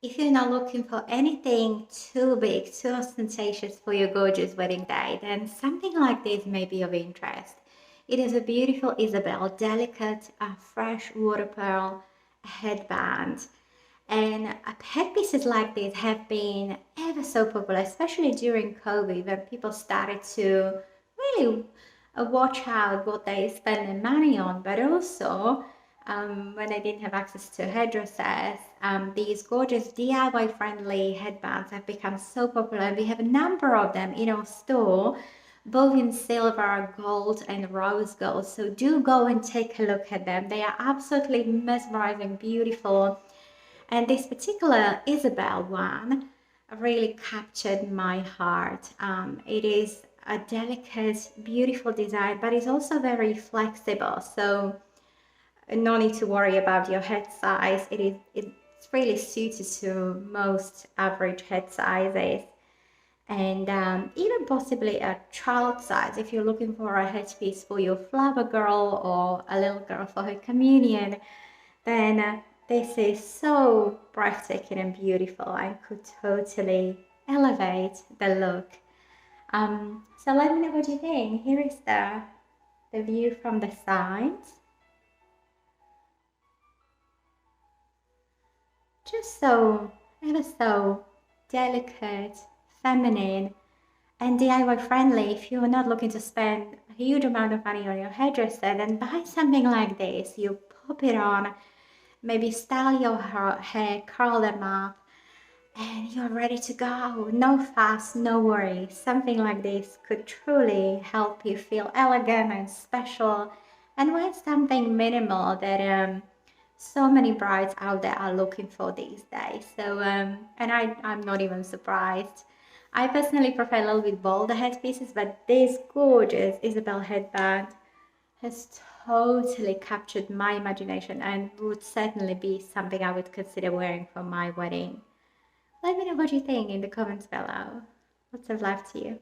If you're not looking for anything too big, too ostentatious for your gorgeous wedding day, then something like this may be of interest. It is a beautiful Isabel, delicate, freshwater pearl headband. And headpieces like this have been ever so popular, especially during COVID when people started to really watch out what they spend their money on, but also when they didn't have access to hairdressers, these gorgeous DIY friendly headbands have become so popular. We have a number of them in our store, both in silver, gold, and rose gold. So do go and take a look at them. They are absolutely mesmerizing, beautiful. And this particular Isabel one really captured my heart. It is a delicate, beautiful design, but it's also very flexible. So no need to worry about your head size. It's really suited to most average head sizes. And even possibly a child size if you're looking for a headpiece for your flower girl or a little girl for her communion, then this is so breathtaking and beautiful and could totally elevate the look. So let me know what you think. Here is the view from the sides. Just so, ever so delicate, feminine, and DIY friendly. If you're not looking to spend a huge amount of money on your hairdresser, then buy something like this. You pop it on, maybe style your hair, curl them up, and you're ready to go. No fuss, no worries. Something like this could truly help you feel elegant and special, and wear something minimal that so many brides out there are looking for these days. So, and I'm not even surprised. I personally prefer a little bit bolder headpieces, but this gorgeous Isabel headband has totally captured my imagination and would certainly be something I would consider wearing for my wedding. Let me know what you think in the comments below. Lots of love to you.